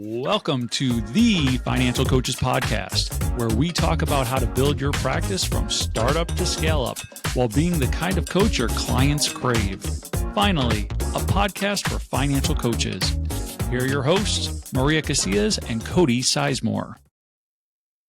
Welcome to the Financial Coaches Podcast, where we talk about how to build your practice from startup to scale up while being the kind of coach your clients crave. Finally, a podcast for financial coaches. Here are your hosts, Maria Casillas and Cody Sizemore.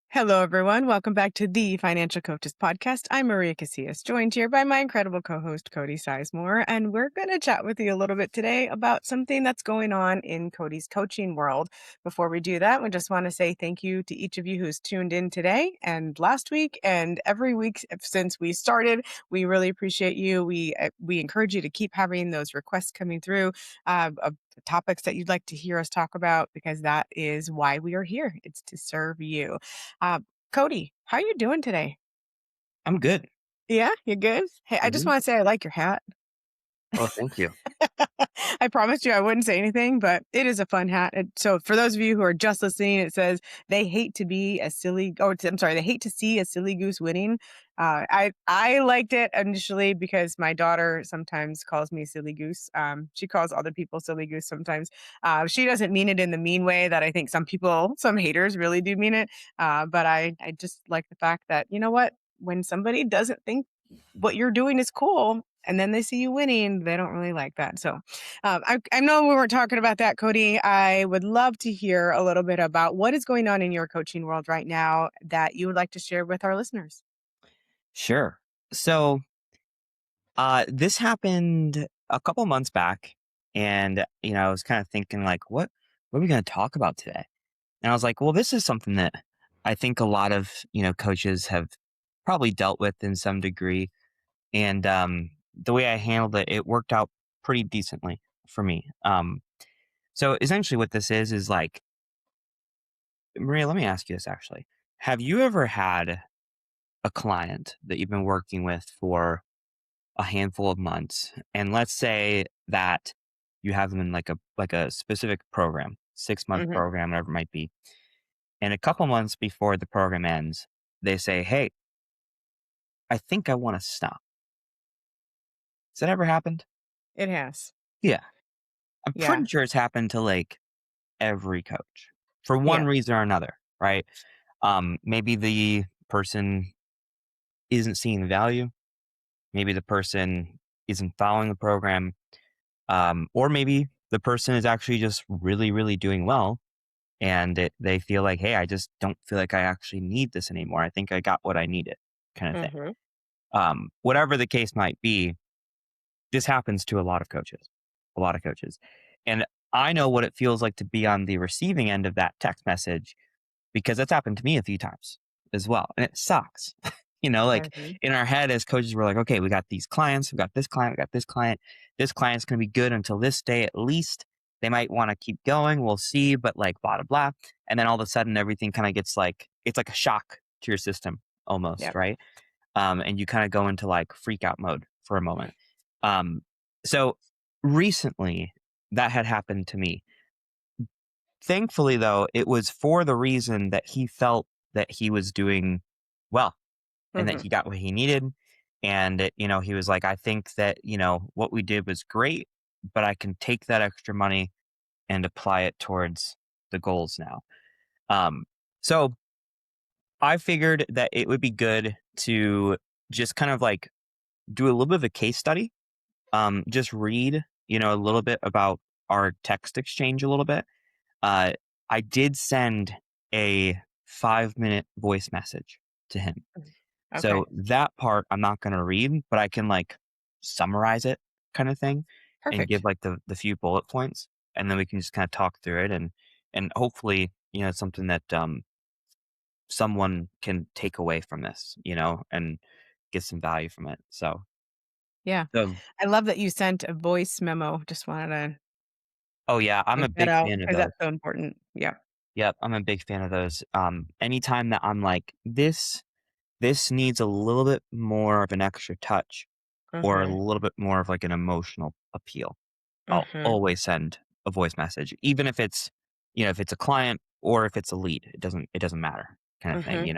Hello, everyone. Welcome back to the Financial Coaches Podcast. I'm Maria Casillas, joined here by my incredible co-host, Cody Sizemore, and we're going to chat with you a little bit today about something that's going on in Cody's coaching world. Before we do that, we just want to say thank you to each of you who's tuned in today and last week and every week since we started. We really appreciate you. We encourage you to keep having those requests coming through of topics that you'd like to hear us talk about, because that is why we are here. It's to serve you. Cody, how are you doing today? I'm good. Yeah, you're good? Hey, I just want to say I like your hat. Oh, thank you. I promised you I wouldn't say anything, but it is a fun hat. So for those of you who are just listening, it says they hate to be a silly, they hate to see a silly goose winning. I liked it initially because my daughter sometimes calls me silly goose. She calls other people silly goose sometimes. She doesn't mean it in the mean way that I think some haters really do mean it. But I just like the fact that, you know what, when somebody doesn't think what you're doing is cool, and then they see you winning, they don't really like that. So I know we weren't talking about that, Cody. I would love to hear a little bit about what is going on in your coaching world right now that you would like to share with our listeners. Sure. So this happened a couple months back, and I was kind of thinking like, what are we going to talk about today? And I was like, well, this is something that I think a lot of coaches have probably dealt with in some degree, and the way I handled it, it worked out pretty decently for me. So essentially, what this is like, Maria, let me ask you this actually: have you ever had a client that you've been working with for a handful of months, and let's say that you have them in like a specific program, 6-month Mm-hmm. program, whatever it might be, and a couple months before the program ends, they say, "Hey, I think I want to stop." Has that ever happened? It has. Yeah, I'm Yeah. pretty sure it's happened to like every coach for one Yeah. reason or another, right? Maybe the person isn't seeing the value. Maybe the person isn't following the program. Or maybe the person is actually just really, really doing well, and they feel like, hey, I just don't feel like I actually need this anymore. I think I got what I needed, kind of thing. Mm-hmm. Whatever the case might be, this happens to a lot of coaches. And I know what it feels like to be on the receiving end of that text message, because that's happened to me a few times as well. And it sucks. Like Mm-hmm. in our head as coaches, we're like, okay, we got these clients, we got this client, we got this client. This client's going to be good until this day at least. They might want to keep going. We'll see, but like blah, blah, blah. And then all of a sudden, everything kind of gets like, it's like a shock to your system almost, Yep. right? And you kind of go into like freak out mode for a moment. So recently, that had happened to me. Thankfully, though, it was for the reason that he felt that he was doing well and that Mm-hmm. he got what he needed. And, he was like, I think that, what we did was great, but I can take that extra money and apply it towards the goals now. So I figured that it would be good to just kind of like do a little bit of a case study, just read, a little bit about our text exchange a little bit. I did send a 5-minute voice message to him. Okay. So that part I'm not going to read, but I can like summarize it kind of thing and give Perfect. like the few bullet points, and then we can just kind of talk through it, and hopefully, it's something that someone can take away from this, and get some value from it. Yeah. So I love that you sent a voice memo. Just wanted to oh yeah, I'm a point that big out fan of because those. that's so important. Yeah. Yep, I'm a big fan of those. Anytime that I'm like this needs a little bit more of an extra touch or a Mm-hmm. little bit more of like an emotional appeal, I'll Mm-hmm. always send a voice message, even if it's, if it's a client or if it's a lead, it doesn't matter kind of thing, Mm-hmm.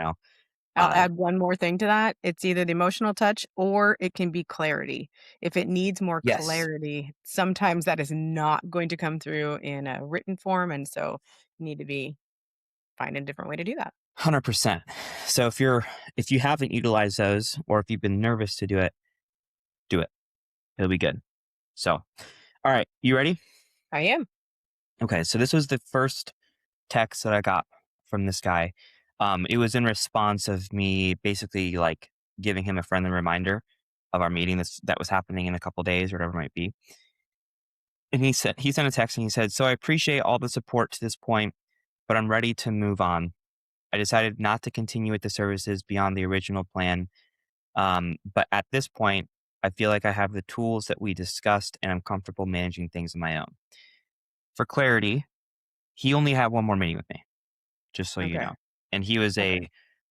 I'll Uh, add one more thing to that. It's either the emotional touch or it can be clarity. If it needs more yes. clarity, sometimes that is not going to come through in a written form. And so need to be find a different way to do that. 100%. So if you haven't utilized those, or if you've been nervous to do it, do it. It'll be good. So, all right, you ready? I am. Okay, so this was the first text that I got from this guy. It was in response of me basically like giving him a friendly reminder of our meeting that was happening in a couple days or whatever it might be. And he sent a text and he said, "So I appreciate all the support to this point, but I'm ready to move on. I decided not to continue with the services beyond the original plan. But at this point, I feel like I have the tools that we discussed and I'm comfortable managing things on my own." For clarity, he only had one more meeting with me, just so you Okay. know. And he was Okay.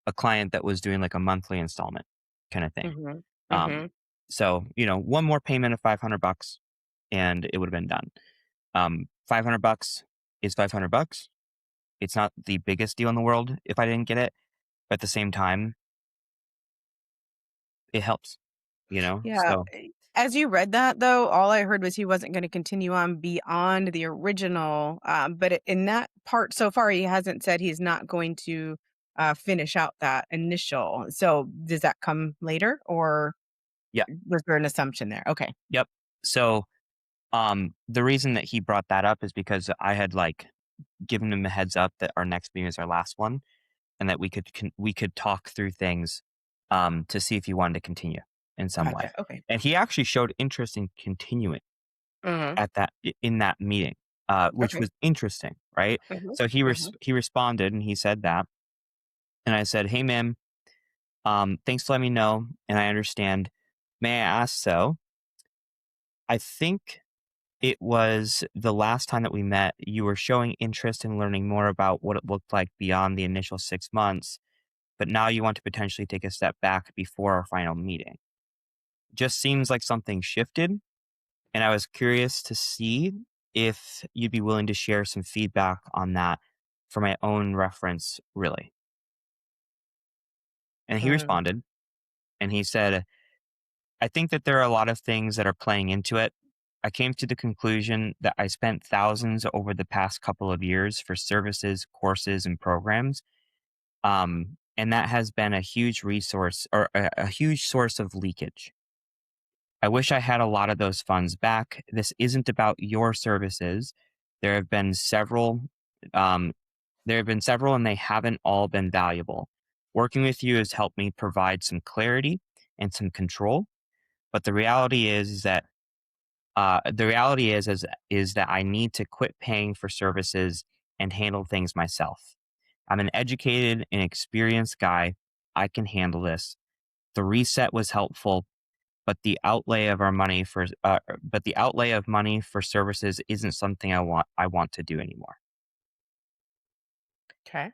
a client that was doing like a monthly installment kind of thing. Mhm. Um, Mhm. so, one more payment of $500 and it would have been done. $500 is $500. It's not the biggest deal in the world if I didn't get it, but at the same time, it helps, Yeah. So As you read that, though, all I heard was he wasn't going to continue on beyond the original. In that part so far, he hasn't said he's not going to finish out that initial. So does that come later, or yeah, was there an assumption there? Okay. yep. So the reason that he brought that up is because I had like given him a heads up that our next meeting is our last one, and that we could talk through things to see if he wanted to continue in some way. Gotcha. Okay. And he actually showed interest in continuing Hmm. in that meeting, which Okay. was interesting, right? Hmm. So Hmm. he responded and he said that, and I said, "Hey, man, thanks for letting me know, and I understand. May I ask so? I think it was the last time that we met, you were showing interest in learning more about what it looked like beyond the initial 6 months, but now you want to potentially take a step back before our final meeting. Just seems like something shifted, and I was curious to see if you'd be willing to share some feedback on that for my own reference, really." And he Hmm. responded and he said, "I think that there are a lot of things that are playing into it. I came to the conclusion that I spent thousands over the past couple of years for services, courses, and programs. And that has been a huge resource or a huge source of leakage. I wish I had a lot of those funds back. This isn't about your services. There have been several, um, and they haven't all been valuable. Working with you has helped me provide some clarity and some control. But the reality is that I need to quit paying for services and handle things myself. I'm an educated and experienced guy. I can handle this. The reset was helpful, but the outlay of money for services isn't something I want to do anymore." Okay.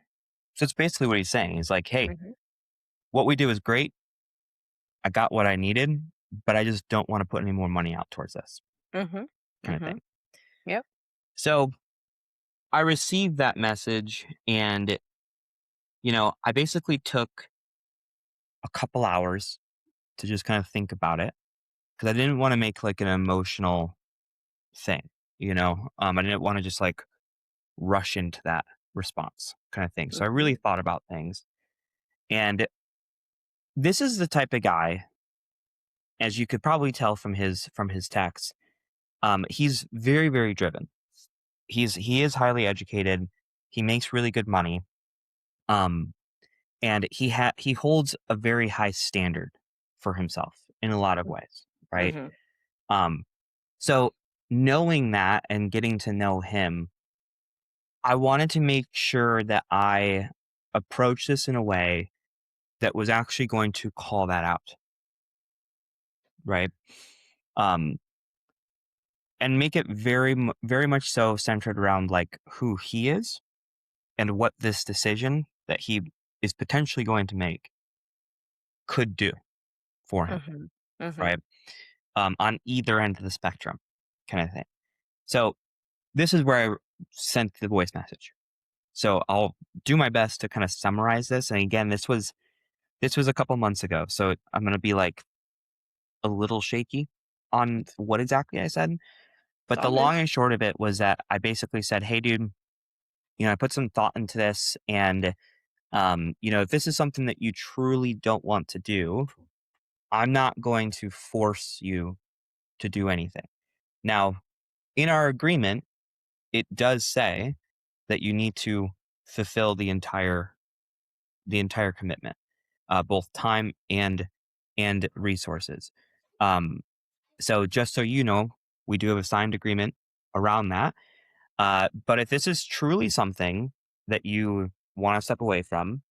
So it's basically what he's saying. He's like, "Hey, Hmm. what we do is great. I got what I needed, but I just don't want to put any more money out towards this Hmm. kind of Hmm. thing." Yep. So I received that message, and I basically took a couple hours to just kind of think about it because I didn't want to make like an emotional thing. I didn't want to just like rush into that response kind of thing. So I Hmm. really thought about things. And this is the type of guy, as you could probably tell from his text, he's very, very driven. He is highly educated. He makes really good money. Um, and he holds a very high standard for himself in a lot of ways, right? Hmm. Um, so knowing that and getting to know him, I wanted to make sure that I approach this in a way that was actually going to call that out, right? Um, and make it very much so centered around like who he is and what this decision that he is potentially going to make could do for him, Hmm. Hmm. right? On either end of the spectrum, kind of thing. So this is where I sent the voice message. So I'll do my best to kind of summarize this. And again, this was a couple months ago, so I'm gonna be like a little shaky on what exactly I said. It's But all the good. long and short of it was that I basically said, "Hey, dude, I put some thought into this, and if this is something that you truly don't want to do, I'm not going to force you to do anything. Now, in our agreement, it does say that you need to fulfill the entire commitment, both time and resources. Um, so just so you know, we do have a signed agreement around that. But if this is truly something that you want to step away from,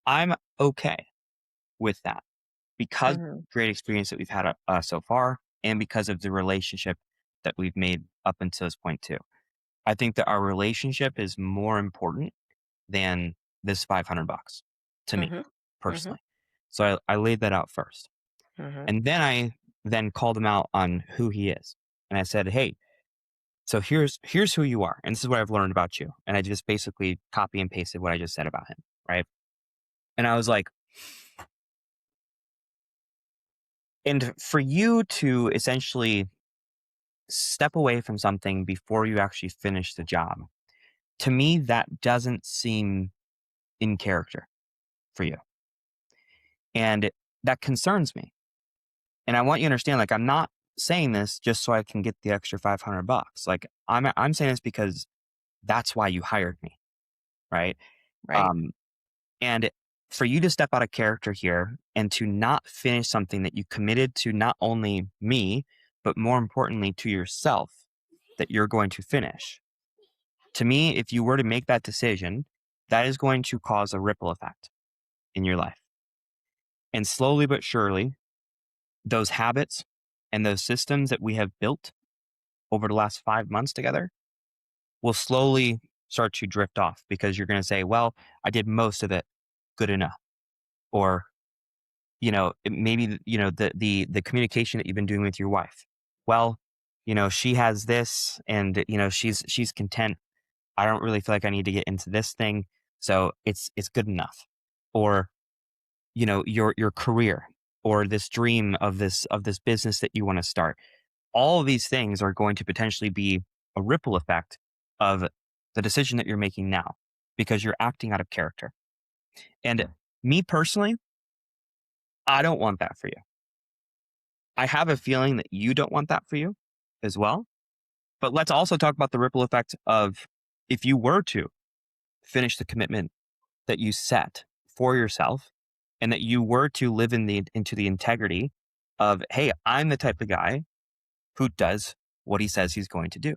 I'm okay with that because of Hmm. the great experience that we've had so far, and because of the relationship that we've made up until this point too. I think that our relationship is more important than this $500 to me Hmm. Hmm. personally. So I laid that out first. Hmm. And then I then called him out on who he is. And I said, "Hey, so here's who you are. And this is what I've learned about you." And I just basically copy and pasted what I just said about him. Right. And I was like, and for you to essentially step away from something before you actually finish the job, to me, that doesn't seem in character for you. And that concerns me. And I want you to understand, like, I'm not saying this just so I can get the extra $500. Like, I'm saying this because that's why you hired me, right? Right. Um, and for you to step out of character here and to not finish something that you committed to not only me, but more importantly to yourself that you're going to finish. To me, if you were to make that decision, that is going to cause a ripple effect in your life. And slowly but surely, those habits and those systems that we have built over the last 5 months together will slowly start to drift off because you're going to say, well, I did most of it good enough. Or, maybe, the communication that you've been doing with your wife. Well, she has this and, she's content. I don't really feel like I need to get into this thing. So it's good enough. Or, your career or this dream of this business that you want to start. All of these things are going to potentially be a ripple effect of the decision that you're making now because you're acting out of character. And me personally, I don't want that for you. I have a feeling that you don't want that for you as well. But let's also talk about the ripple effect of if you were to finish the commitment that you set for yourself and that you were to live into the integrity of, hey, I'm the type of guy who does what he says he's going to do.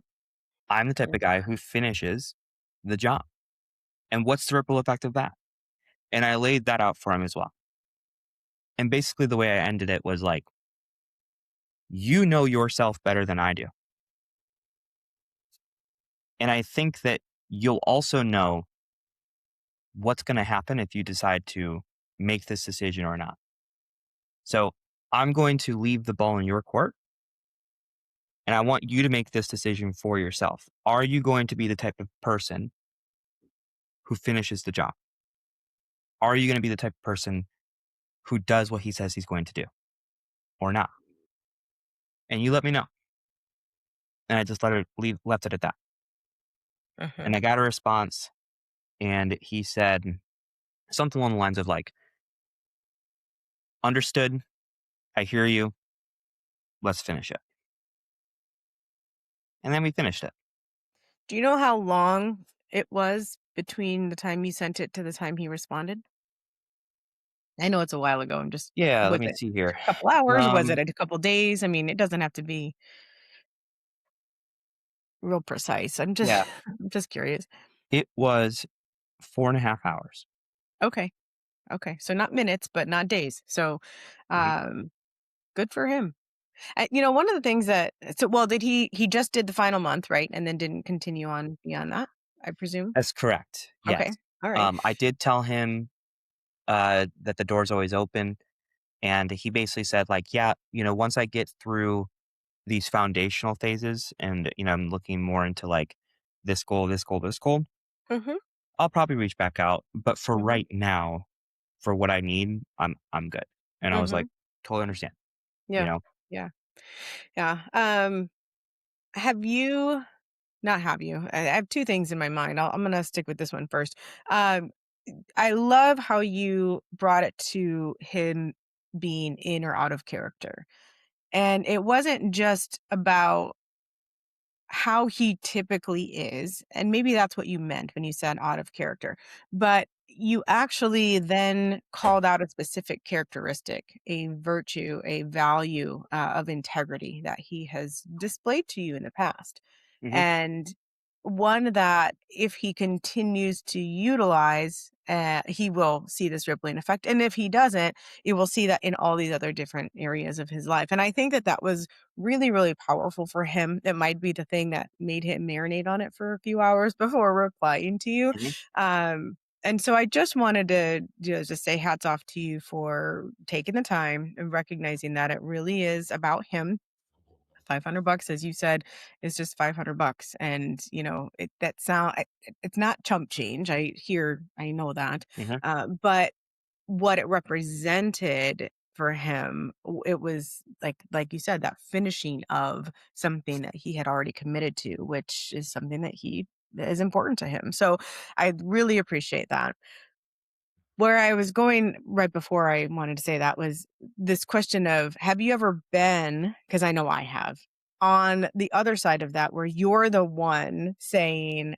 I'm the type of guy who finishes the job. And what's the ripple effect of that? And I laid that out for him as well. And basically, the way I ended it was like, you know yourself better than I do. And I think that you'll also know what's going to happen if you decide to make this decision or not. So I'm going to leave the ball in your court. And I want you to make this decision for yourself. Are you going to be the type of person who finishes the job? Are you going to be the type of person who does what he says he's going to do or not? And you let me know. And I just left it at that. Hmm. And I got a response, and he said something along the lines of like, understood. I hear you. Let's finish it. And then we finished it. Do you know how long it was between the time you sent it to the time he responded? I know it's a while ago. I'm just, Yeah, let was me it see here. a couple hours? Was it Um, a couple days? I mean, it doesn't have to be real precise. I'm just, yeah, I'm just curious. it was 4.5 hours. Okay. Okay. So not minutes, but not days. So, Right. um, good for him. One of the things well, he just did the final month, right? And then didn't continue on beyond that, I presume. That's correct. Okay. Yes. All right. I did tell him that the door's always open. And he basically said, like, yeah, once I get through these foundational phases and, I'm looking more into like this goal, this goal, this goal, Mm-hmm. I'll probably reach back out. But for Mm-hmm. right now, for what I need, I'm good. And I was Mm-hmm. like, totally understand, you Yeah. know? Yeah. Yeah. Have you not have you. I have two things in my mind. I'm going to stick with this one first. Um, I love how you brought it to him being in or out of character. And it wasn't just about how he typically is, and maybe that's what you meant when you said out of character, but you actually then called out a specific characteristic, a virtue, a value of integrity that he has displayed to you in the past. Hmm. And one that if he continues to utilize, he will see this rippling effect. And if he doesn't, you will see that in all these other different areas of his life. And I think that that was really, really powerful for him. It might be the thing that made him marinate on it for a few hours before replying to you. Hmm. And so I just wanted to just say hats off to you for taking the time and recognizing that it really is about him. $500, as you said, is just $500. And, that it's not chump change. I know that. Hmm. But what it represented for him, it was like you said, that finishing of something that he had already committed to, which is something that is important to him. So I really appreciate that. Where I was going right before I wanted to say that was this question of, have you ever been, because I know I have, on the other side of that where you're the one saying,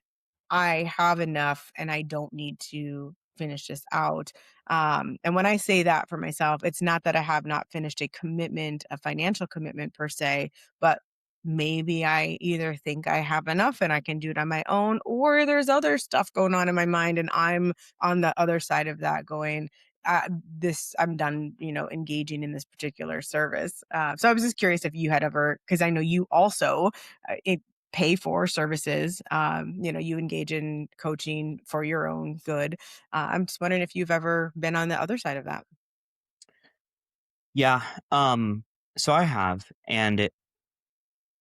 I have enough and I don't need to finish this out. And when I say that for myself, it's not that I have not finished a commitment, a financial commitment per se, but maybe I either think I have enough and I can do it on my own, or there's other stuff going on in my mind and I'm on the other side of that going, I'm done, engaging in this particular service. So I was just curious if you had ever, because I know you also, pay for services. You engage in coaching for your own good. I'm just wondering if you've ever been on the other side of that. Yeah. So I have, and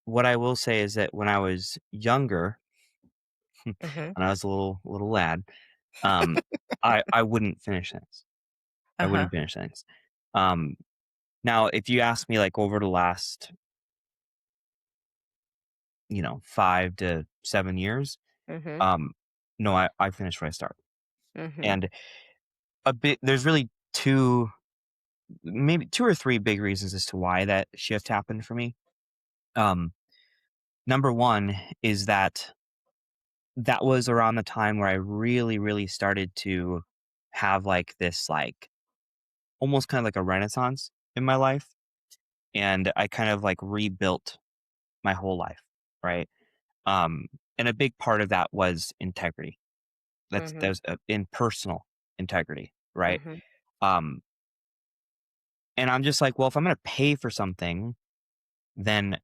what I will say is that when I was younger, when Hmm. I was a little lad, um, I wouldn't finish things. I Uh-huh. wouldn't finish things. Um, Now, if you ask me, like, over the last, 5 to 7 years, Mhm. um, no, I finish what I start. Mhm. And there's really two, maybe 2 or 3 big reasons as to why that shift happened for me. Um, Number 1 is that was around the time where I really, really started to have, like, this, like, almost kinda like a renaissance in my life, and I kind of, like, rebuilt my whole life, right? Um, and a big part of that was integrity. That Mhm. was in personal integrity, right? Mhm. Um, and I'm just like, well, if I'm going to pay for something, then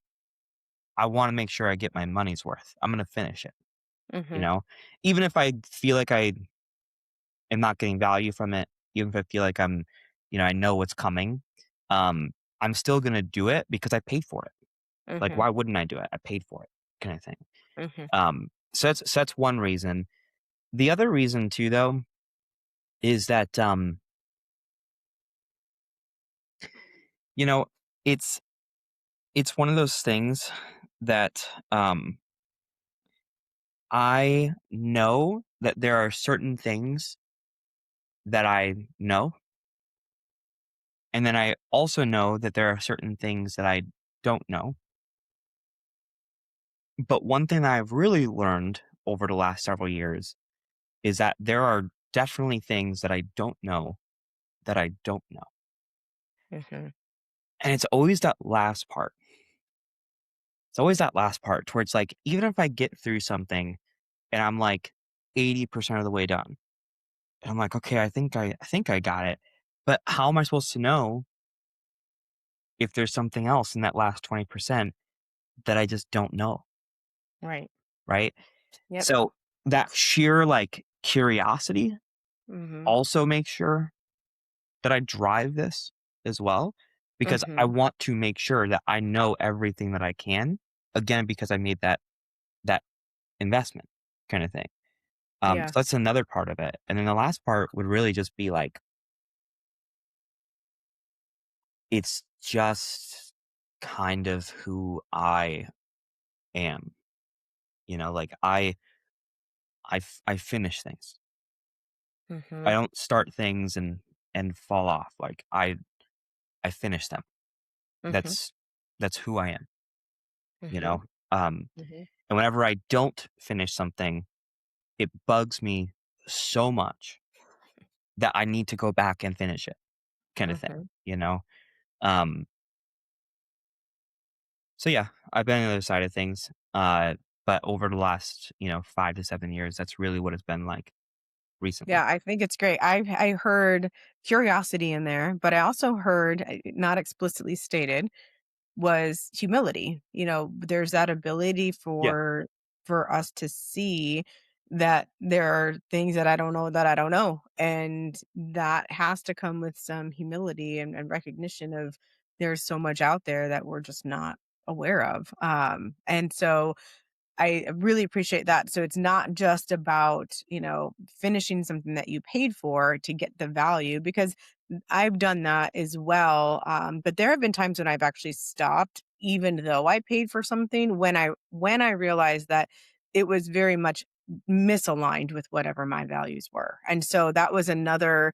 I want to make sure I get my money's worth. I'm going to finish it, you Mhm. know, even if I feel like I am not getting value from it, even if I feel like I know what's coming. Um, I'm still going to do it because I paid for it. Like, Mhm. why wouldn't I do it? I paid for it, kind of thing. Mhm. So that's one reason. The other reason too, though, is that you know, it's it's one of those things that I know that there are certain things that I know, and then I also know that there are certain things that I don't know. But one thing that I've really learned over the last several years is that there are definitely things that I don't know that I don't know. Mhm. And it's always that last part. It's always that last part towards, like, even if I get through something and I'm like 80% of the way done, and I'm like, okay, I think I got it. But how am I supposed to know if there's something else in that last 20% that I just don't know, Right. right? Yep. So that sheer, like, curiosity Mhm. also makes sure that I drive this as well, because I Mhm. want to make sure that I know everything that I can, again, because I made that investment kind of thing. So that's Yes. another part of it. And then the last part would really just be like, it's just kind of who I am, Like I finish things. I Mhm. don't start things and fall off. Like I finish them. Mhm. That's that's who I am, you Mhm. know? Um, Mhm. and whenever I don't finish something, it bugs me so much that I need to go back and finish it, kind of thing, Mhm. you know? Um, so yeah, I've been on the other side of things. But over the last, 5 to 7 years, that's really what it's been like recently. Yeah, I think it's great. I heard curiosity in there, but I also heard, not explicitly stated, was humility. There's that ability Yeah. for us to see that there are things that I don't know. And that has to come with some humility and recognition of there's so much out there that we're just not aware of. And so I really appreciate that. So it's not just about, finishing something that you paid for to get the value, because I've done that as well. But there have been times when I've actually stopped, even though I paid for something, when I realized that it was very much misaligned with whatever my values were. And so that was another,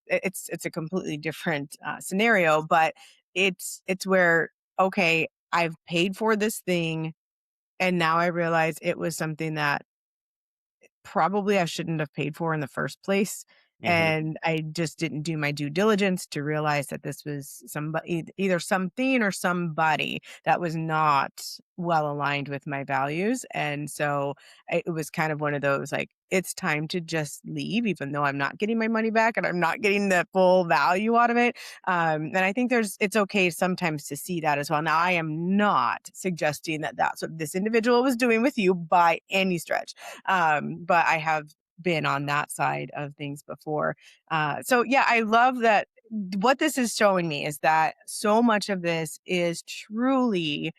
it's a completely different scenario, but it's where, okay, I've paid for this thing, and now I realize it was something that probably I shouldn't have paid for in the first place, Hmm. and I just didn't do my due diligence to realize that this was somebody, either something or somebody that was not well aligned with my values. And so it was kind of one of those, like, it's time to just leave, even though I'm not getting my money back and I'm not getting the full value out of it. And I think it's okay sometimes to see that as well. Now, I am not suggesting that that's what this individual was doing with you by any stretch, but I have been on that side of things before. So yeah, I love that. What this is showing me is that so much of this is truly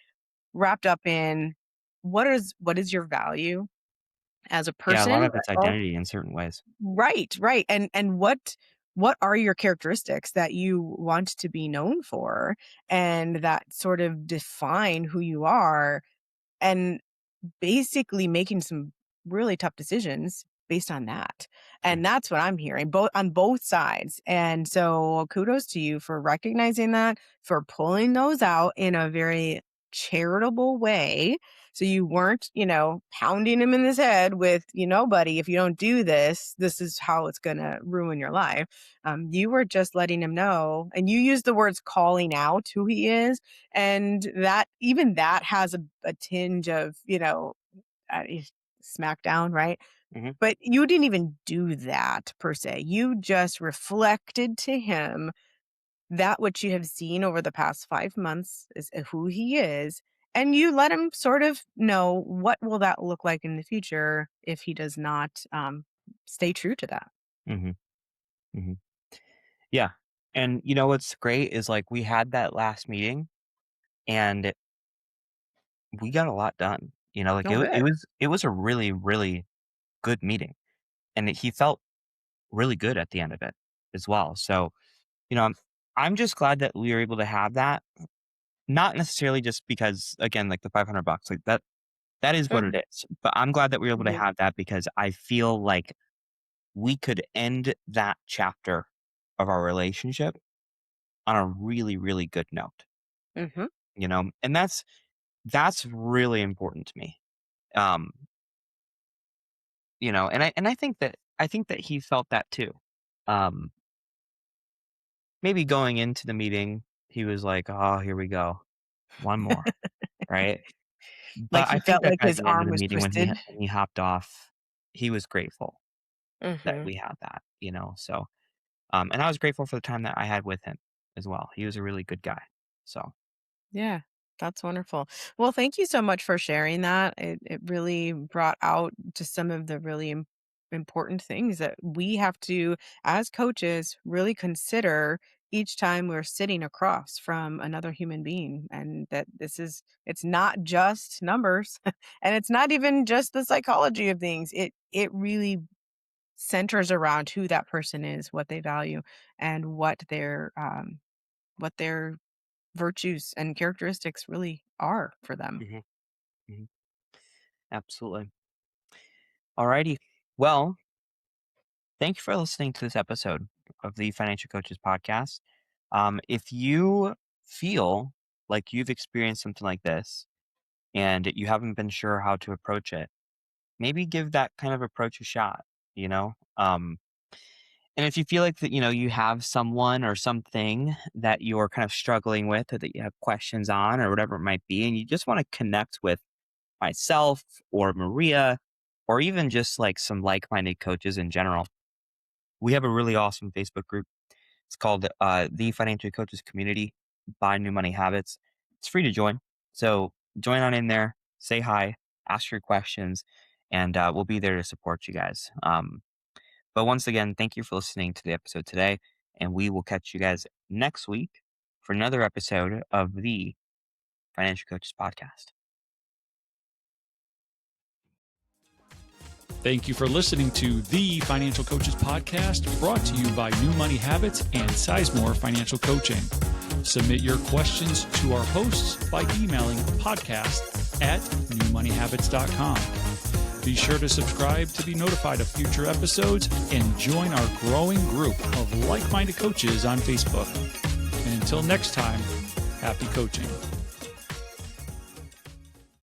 wrapped up in what is your value as a Yeah, a lot person. of it's identity in certain ways. Right, right. And what are your characteristics that you want to be known for, and that sort of define who you are, and basically making some really tough decisions based on that. Yeah. And that's what I'm hearing, both on both sides. And so kudos to you for recognizing that, for pulling those out in a very charitable way. So you weren't, pounding him in his head with, buddy, if you don't do this, this is how it's going to ruin your life. You were just letting him know, and you used the words calling out who he is. And that, even that has a tinge of, uh, smackdown, right? Hmm. But you didn't even do that per se. You just reflected to him that which you have seen over the past 5 months is who he is. And you let him sort of know what will that look like in the future if he does not stay true to that. Hmm. Hmm. Yeah. And what's great is like we had that last meeting and we got a lot done. Like Oh, good. it was a really, really good meeting. And he felt really good at the end of it as well. So, you know, I'm I'm just glad that we were able to have that. Not necessarily just because again, like the $500, like that is what it Mhm, is. But I'm glad that we were able to mhm, have that because I feel like we could end that chapter of our relationship on a really, really good note, mhm. and that's really important to me. Um, and I think that he felt that too. Um, maybe going into the meeting, he was like, "Oh, here we go. One more." Right? Like But he I think felt that like at his the end of arm the was meeting twisted. when he hopped off, he was grateful that Mhm. we had that. So, and I was grateful for the time that I had with him as well. He was a really good guy. So, Yeah, that's wonderful. Well, thank you so much for sharing that. It really brought out just some of the really important things that we have to, as coaches, really consider each time we're sitting across from another human being, and that it's not just numbers, and it's not even just the psychology of things. It really centers around who that person is, what they value, and what their virtues and characteristics really are for them. mhm, mhm. Absolutely. Alrighty. Well, thank you for listening to this episode of the Financial Coaches Podcast. If you feel like you've experienced something like this and you haven't been sure how to approach it, maybe give that kind of approach a shot, you know? And if you feel like that, you have someone or something that you're kind of struggling with or that you have questions on or whatever it might be, and you just want to connect with myself or Maria or even just like some like-minded coaches in general, we have a really awesome Facebook group. It's called the Financial Coaches Community by New Money Habits. It's free to join. So join on in there, say hi, ask your questions, and we'll be there to support you guys. But once again, thank you for listening to the episode today, and we will catch you guys next week for another episode of the Financial Coaches Podcast. Thank you for listening to the Financial Coaches Podcast, brought to you by New Money Habits and Sizemore Financial Coaching. Submit your questions to our hosts by emailing podcast@newmoneyhabits.com. Be sure to subscribe to be notified of future episodes and join our growing group of like-minded coaches on Facebook. And until next time, happy coaching.